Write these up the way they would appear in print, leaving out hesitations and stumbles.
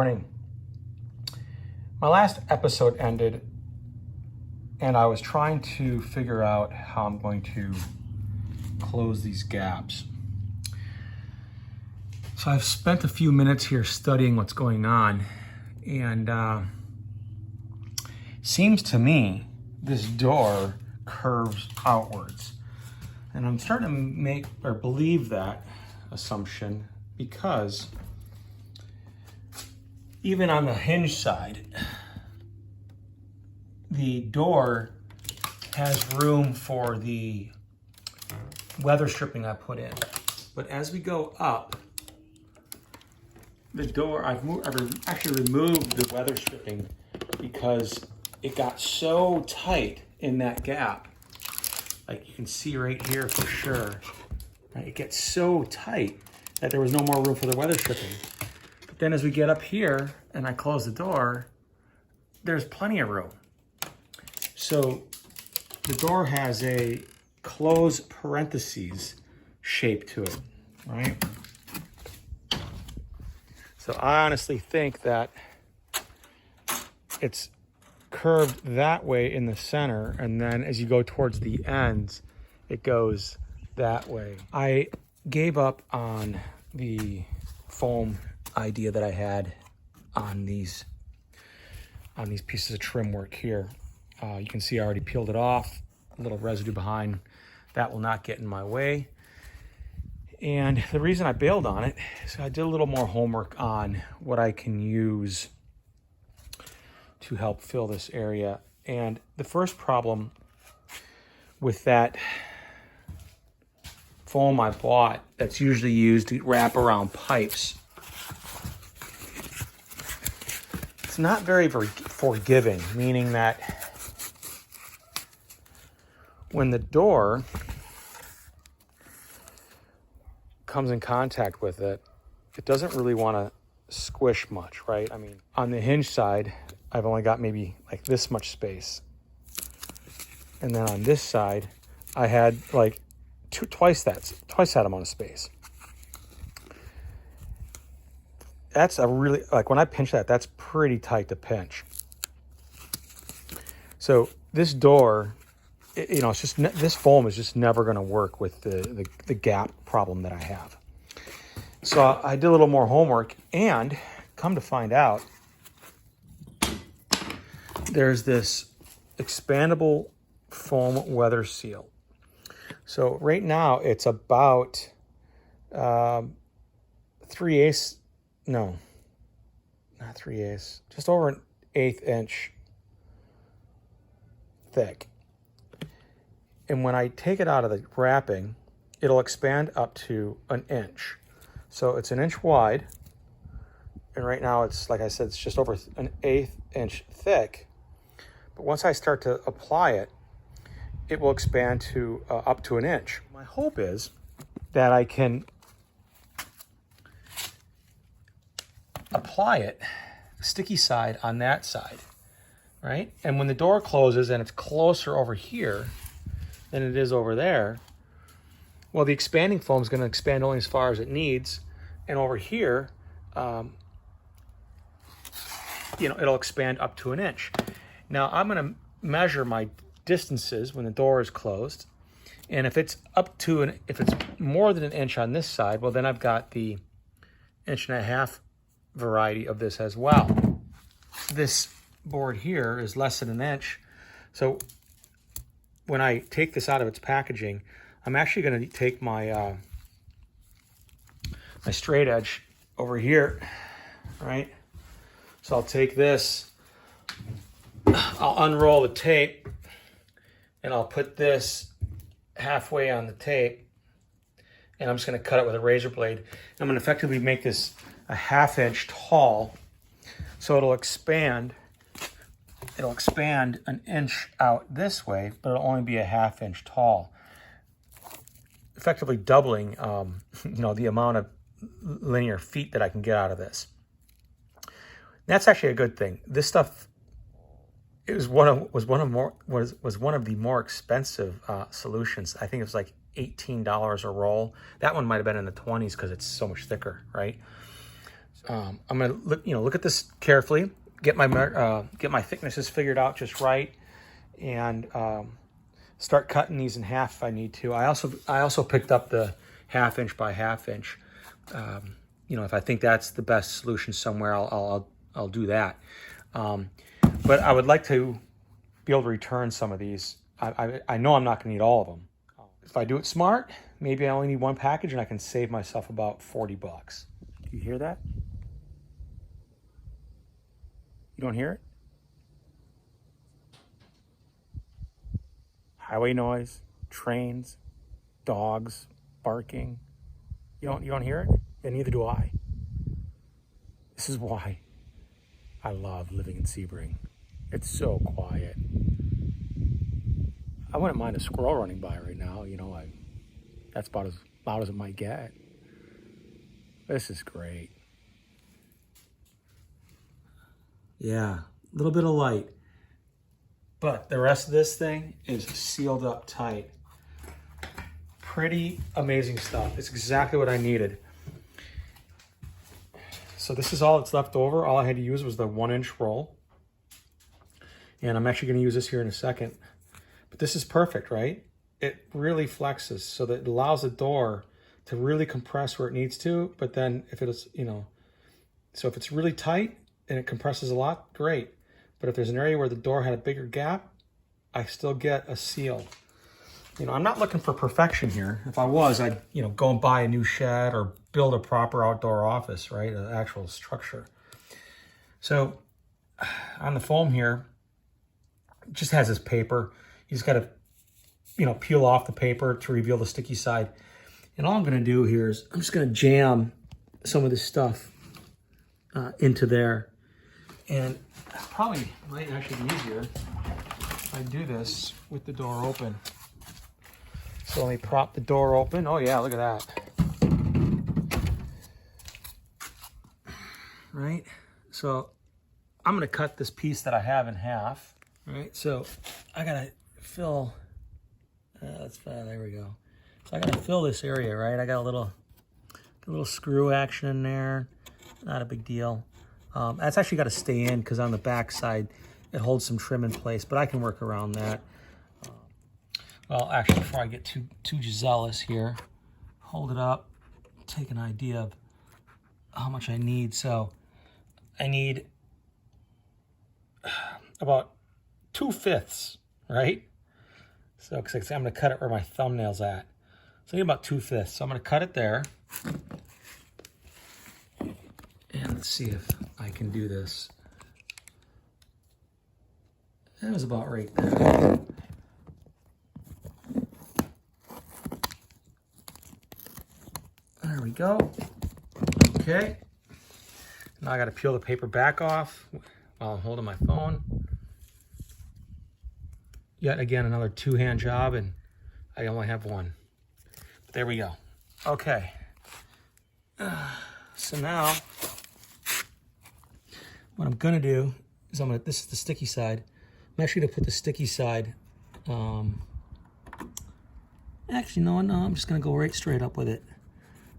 morning. My last episode ended and I was trying to figure out how I'm going to close these gaps. So I've spent a few minutes here studying what's going on, and seems to me this door curves outwards. And I'm starting to make or believe that assumption because even on the hinge side, the door has room for the weather stripping I put in. But as we go up, the door, I've actually removed the weather stripping because it got so tight in that gap. Like you can see right here for sure, right? It gets so tight that there was no more room for the weather stripping. But then as we get up here and I close the door, there's plenty of room. So the door has a close parentheses shape to it, right? So I honestly think that it's curved that way in the center, and then as you go towards the ends, it goes that way. I gave up on the foam idea that I had on these pieces of trim work here. You can see I already peeled it off, a little residue behind. That will not get in my way. And the reason I bailed on it is I did a little more homework on what I can use to help fill this area. And the first problem with that foam I bought that's usually used to wrap around pipes, it's not very forgiving, meaning that when the door comes in contact with it, it doesn't really want to squish much, right? I mean, on the hinge side, I've only got maybe like this much space. And then on this side, I had like twice that amount of space. That's a really, like when I pinch that, that's pretty tight to pinch. So this door, you know, it's just, this foam is just never going to work with the gap problem that I have. So I did a little more homework, and come to find out, there's this expandable foam weather seal. So right now it's about 3/8, no, not 3/8, just over an 1/8 inch thick. And when I take it out of the wrapping, it'll expand up to an inch. So it's an inch wide. And right now it's, like I said, it's just over an 1/8 inch thick. But once I start to apply it, it will expand to up to an inch. My hope is that I can apply it, sticky side on that side, right? And when the door closes and it's closer over here than it is over there, well, the expanding foam is going to expand only as far as it needs. And over here, you know, it'll expand up to an inch. Now I'm going to measure my distances when the door is closed. And if it's if it's more than an inch on this side, well, then I've got the 1.5 inch variety of this as well. This board here is less than an inch. So when I take this out of its packaging, I'm actually going to take my my straight edge over here, right? So I'll take this, I'll unroll the tape, and I'll put this halfway on the tape, and I'm just going to cut it with a razor blade. I'm going to effectively make this a 1/2 inch tall, so it'll expand an inch out this way, but it'll only be a 1/2 inch tall, effectively doubling you know, the amount of linear feet that I can get out of this. That's actually a good thing. This stuff, it was one of the more expensive solutions. I think it was like $18 a roll. That one might have been in the 20s because it's so much thicker, right? I'm gonna look at this carefully, get my thicknesses figured out just right, and start cutting these in half if I need to. I also picked up the 1/2 inch by 1/2 inch. If I think that's the best solution somewhere, I'll do that. But I would like to be able to return some of these. I know I'm not going to need all of them. If I do it smart, maybe I only need one package and I can save myself about $40. Do you hear that? You don't hear it? Highway noise, trains, dogs barking. You don't hear it? And neither do I. This is why I love living in Sebring. It's so quiet. I wouldn't mind a squirrel running by right now. That's about as loud as it might get. This is great. Yeah, a little bit of light. But the rest of this thing is sealed up tight. Pretty amazing stuff. It's exactly what I needed. So this is all that's left over. All I had to use was the 1-inch roll. And I'm actually going to use this here in a second. But this is perfect, right? It really flexes so that it allows the door to really compress where it needs to. But then if it's, so if it's really tight and it compresses a lot, great. But if there's an area where the door had a bigger gap, I still get a seal. I'm not looking for perfection here. If I was, I'd, go and buy a new shed or build a proper outdoor office, right? An actual structure. So on the foam here, it just has this paper. You just got to, peel off the paper to reveal the sticky side. And all I'm going to do here is I'm just going to jam some of this stuff into there. And probably might actually be easier if I do this with the door open. So let me prop the door open. Oh yeah, look at that. Right? So I'm gonna cut this piece that I have in half. Right? So I gotta fill, there we go. So I gotta fill this area, right? I got a little screw action in there. Not a big deal. That's actually got to stay in because on the back side it holds some trim in place, but I can work around that. Well, actually, before I get too zealous here, hold it up, take an idea of how much I need. So I need about 2/5, right? So because I'm going to cut it where my thumbnail's at. So I need about 2/5. So I'm going to cut it there. And let's see if I can do this. That was about right there. There we go. Okay. Now I got to peel the paper back off while I'm holding my phone. Yet again, another 2-hand job, and I only have one. But there we go. Okay. So now, what I'm gonna do is this is the sticky side. I'm actually gonna put the sticky side, actually no, I'm just gonna go right straight up with it.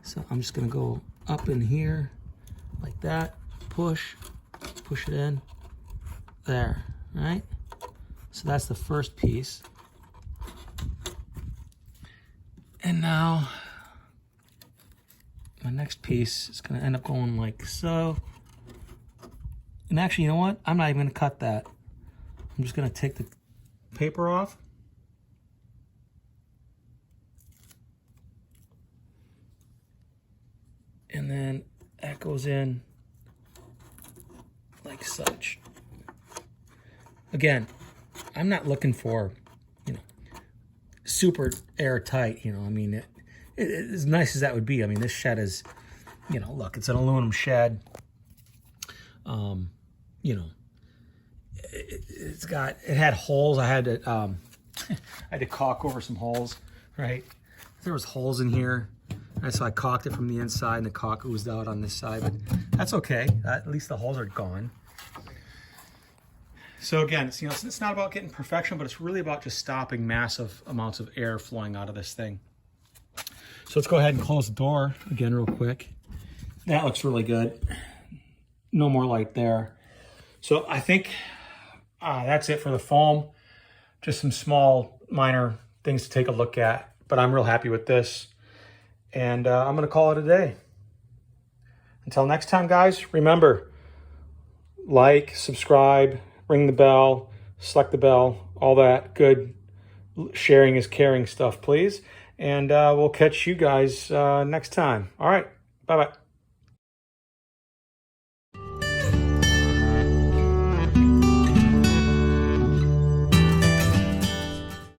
So I'm just gonna go up in here, like that, push it in, there, right? So that's the first piece. And now, my next piece is gonna end up going like so. And actually, you know what? I'm not even gonna cut that. I'm just gonna take the paper off. And then that goes in like such. Again, I'm not looking for, super airtight, I mean, as nice as that would be. I mean, this shed is, look, it's an aluminum shed. It had holes. I had to caulk over some holes, right? There was holes in here. And so I caulked it from the inside and the caulk oozed out on this side, but that's okay. At least the holes are gone. So again, it's not about getting perfection, but it's really about just stopping massive amounts of air flowing out of this thing. So let's go ahead and close the door again real quick. That looks really good. no more light there. So I think that's it for the foam. Just some small, minor things to take a look at, but I'm real happy with this. And I'm gonna call it a day. Until next time, guys, remember, like, subscribe, ring the bell, select the bell, all that good sharing is caring stuff, please. And we'll catch you guys next time. All right, bye-bye.